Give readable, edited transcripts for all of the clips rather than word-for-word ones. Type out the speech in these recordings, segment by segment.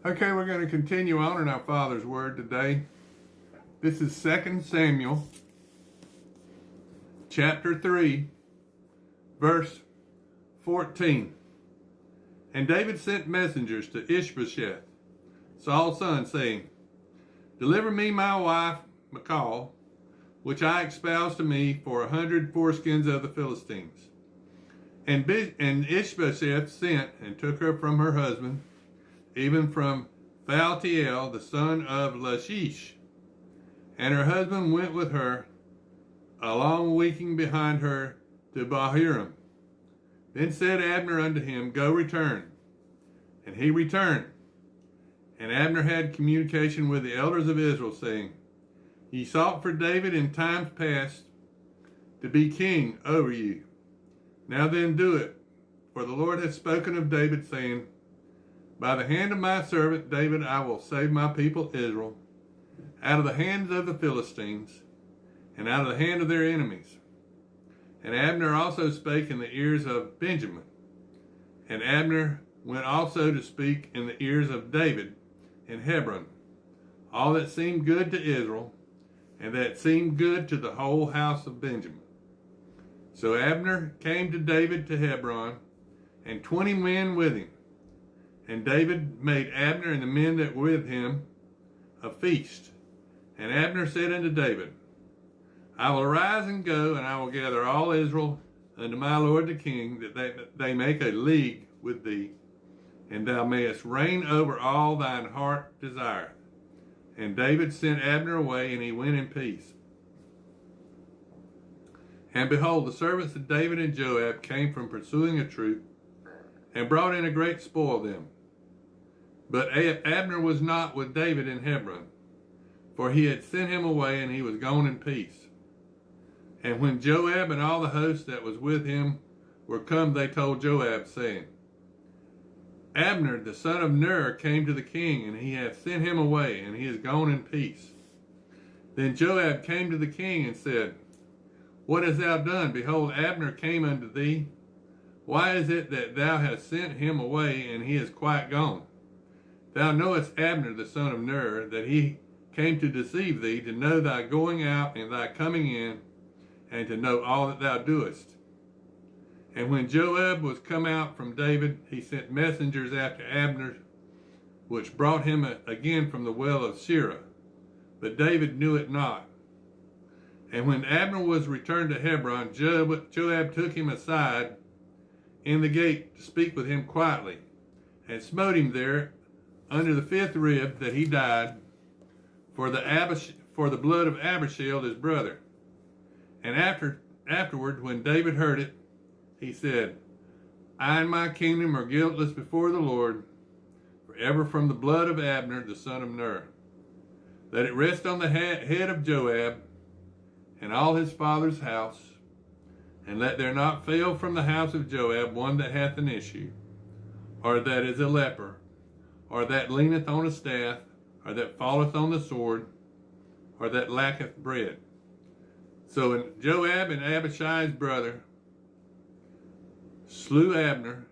Okay, we're going to continue on in our Father's Word today. This is 2 Samuel, chapter 3, verse 14. And David sent messengers to Ishbosheth, Saul's son, saying, Deliver me my wife, Michal, which I espoused to me for 100 foreskins of the Philistines. And Ishbosheth sent and took her from her husband, even from Phaltiel, the son of Lachish. And her husband went with her, along weeping behind her, to Bahurim. Then said Abner unto him, Go return. And he returned. And Abner had communication with the elders of Israel, saying, Ye sought for David in times past to be king over you. Now then do it, for the Lord hath spoken of David, saying, By the hand of my servant David I will save my people Israel, out of the hands of the Philistines, and out of the hand of their enemies. And Abner also spake in the ears of Benjamin. And Abner went also to speak in the ears of David in Hebron, all that seemed good to Israel, and that seemed good to the whole house of Benjamin. So Abner came to David to Hebron, and 20 men with him. And David made Abner and the men that were with him a feast. And Abner said unto David, I will arise and go, and I will gather all Israel unto my lord the king, that they make a league with thee, and thou mayest reign over all thine heart desireth. And David sent Abner away, and he went in peace. And behold, the servants of David and Joab came from pursuing a troop, and brought in a great spoil of them. But Abner was not with David in Hebron, for he had sent him away, and he was gone in peace. And when Joab and all the host that was with him were come, they told Joab, saying, Abner the son of Ner came to the king, and he hath sent him away, and he is gone in peace. Then Joab came to the king and said, What hast thou done? Behold, Abner came unto thee. Why is it that thou hast sent him away, and he is quite gone? Thou knowest Abner the son of Ner, that he came to deceive thee, to know thy going out and thy coming in, and to know all that thou doest. And when Joab was come out from David, he sent messengers after Abner, which brought him again from the well of Sirah. But David knew it not. And when Abner was returned to Hebron, Joab took him aside in the gate to speak with him quietly, and smote him there under the 5th rib, that he died for the blood of Abishai his brother. And afterward, when David heard it, he said, I and my kingdom are guiltless before the Lord, forever from the blood of Abner the son of Ner. Let it rest on the head of Joab and all his father's house, and let there not fail from the house of Joab one that hath an issue, or that is a leper, or that leaneth on a staff, or that falleth on the sword, or that lacketh bread. So Joab and Abishai's brother slew Abner,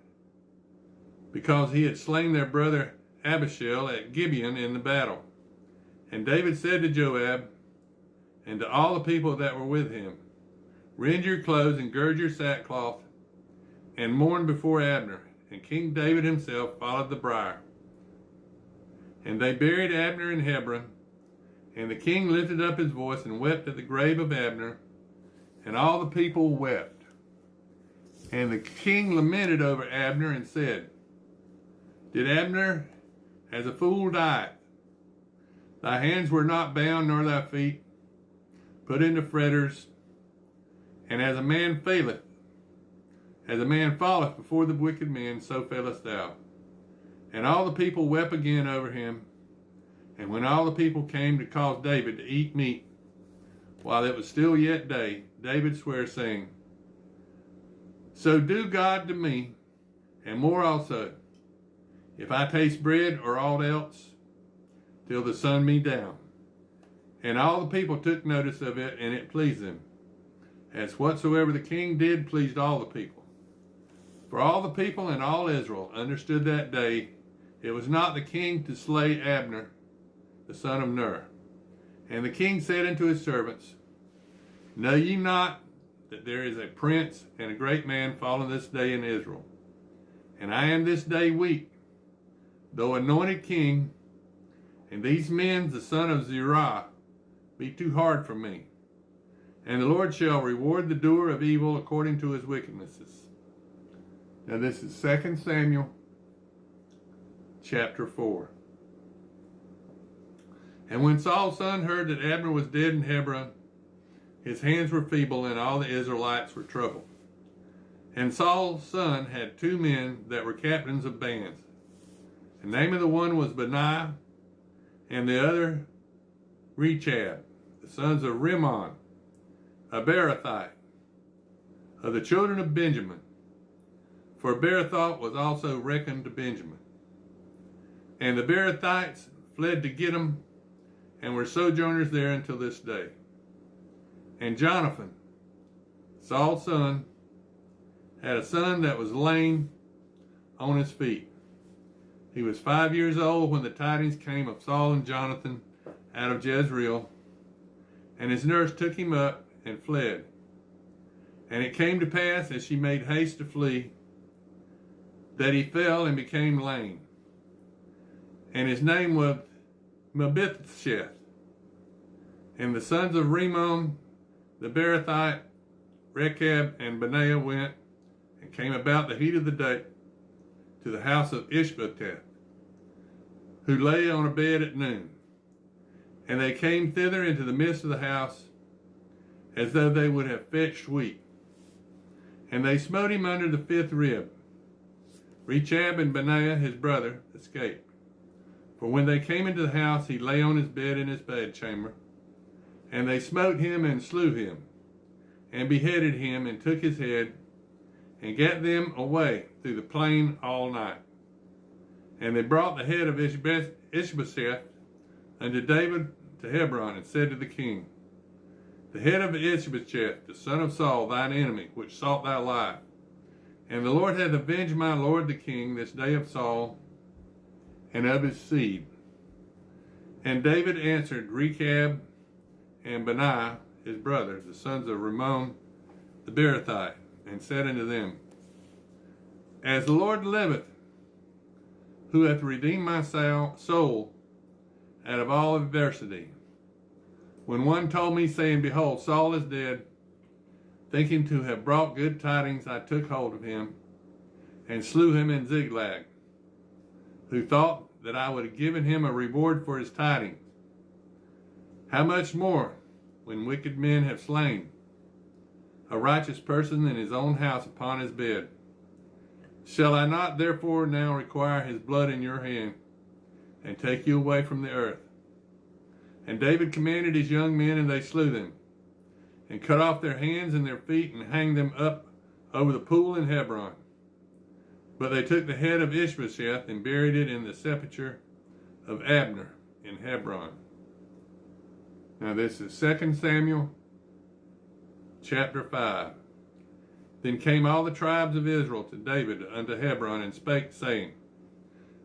because he had slain their brother Abishai at Gibeon in the battle. And David said to Joab and to all the people that were with him, Rend your clothes and gird your sackcloth, and mourn before Abner. And King David himself followed the bier. And they buried Abner in Hebron. And the king lifted up his voice and wept at the grave of Abner, and all the people wept. And the king lamented over Abner and said, Did Abner as a fool die? Thy hands were not bound, nor thy feet put into fetters. And as a man faileth, as a man falleth before the wicked men, so fellest thou. And all the people wept again over him. And when all the people came to cause David to eat meat, while it was still yet day, David sware, saying, So do God to me, and more also, if I taste bread or aught else, till the sun be down. And all the people took notice of it, and it pleased them, as whatsoever the king did pleased all the people. For all the people and all Israel understood that day it was not the king to slay Abner, the son of Ner. And the king said unto his servants, Know ye not that there is a prince and a great man fallen this day in Israel? And I am this day weak, though anointed king, and these men, the son of Zerah, be too hard for me. And the Lord shall reward the doer of evil according to his wickednesses. Now this is 2 Samuel chapter 4. And when Saul's son heard that Abner was dead in Hebron, his hands were feeble, and all the Israelites were troubled. And Saul's son had 2 men that were captains of bands. The name of the one was Benaiah, and the other Rechab, the sons of Rimmon, a Beerothite, of the children of Benjamin. For Beeroth was also reckoned to Benjamin. And the Beerothites fled to Gittim, and were sojourners there until this day. And Jonathan, Saul's son, had a son that was lame on his feet. He was 5 years old when the tidings came of Saul and Jonathan out of Jezreel, and his nurse took him up and fled. And it came to pass, as she made haste to flee, that he fell and became lame. And his name was Mephibosheth. And the sons of Rimmon, the Beerothite, Rechab, and Benaiah went and came about the heat of the day to the house of Ishbosheth, who lay on a bed at noon. And they came thither into the midst of the house, as though they would have fetched wheat. And they smote him under the 5th rib. Rechab and Benaiah his brother escaped. For when they came into the house, he lay on his bed in his bedchamber. And they smote him and slew him, and beheaded him, and took his head, and gat them away through the plain all night. And they brought the head of Ishbosheth unto David to Hebron, and said to the king, The head of Ishbosheth, the son of Saul, thine enemy, which sought thy life. And the Lord hath avenged my lord the king this day of Saul, and of his seed. And David answered Rechab and Benaiah his brother, the sons of Rimmon the Beerothite, and said unto them, As the Lord liveth, who hath redeemed my soul out of all adversity, when one told me, saying, Behold, Saul is dead, thinking to have brought good tidings, I took hold of him, and slew him in Ziklag, who thought that I would have given him a reward for his tidings. How much more when wicked men have slain a righteous person in his own house upon his bed? Shall I not therefore now require his blood in your hand, and take you away from the earth? And David commanded his young men, and they slew them, and cut off their hands and their feet, and hanged them up over the pool in Hebron. But they took the head of Ishbosheth and buried it in the sepulchre of Abner in Hebron. Now this is 2 Samuel chapter 5. Then came all the tribes of Israel to David unto Hebron, and spake, saying,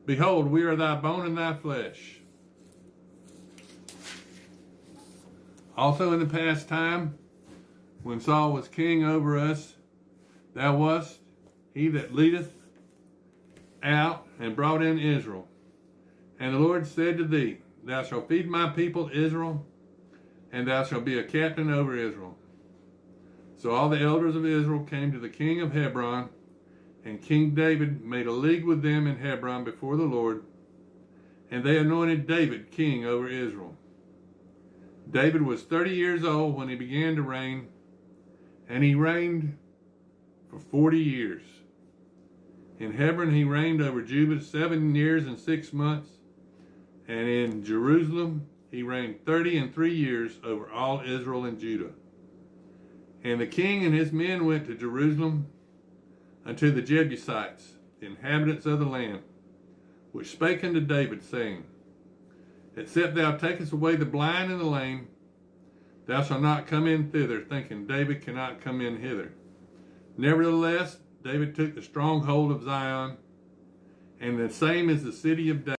Behold, we are thy bone and thy flesh. Also in the past time, when Saul was king over us, thou wast he that leadeth out and brought in Israel. And the Lord said to thee, Thou shalt feed my people Israel, and thou shalt be a captain over Israel. So all the elders of Israel came to the king of Hebron, and King David made a league with them in Hebron before the Lord, and they anointed David king over Israel. David was 30 years old when he began to reign, and he reigned for 40 years. In Hebron he reigned over Judah 7 years and 6 months, and in Jerusalem he reigned 33 years over all Israel and Judah. And the king and his men went to Jerusalem unto the Jebusites, the inhabitants of the land, which spake unto David, saying, Except thou takest away the blind and the lame, thou shalt not come in thither, thinking, David cannot come in hither. Nevertheless, David took the stronghold of Zion, and the same is the city of David.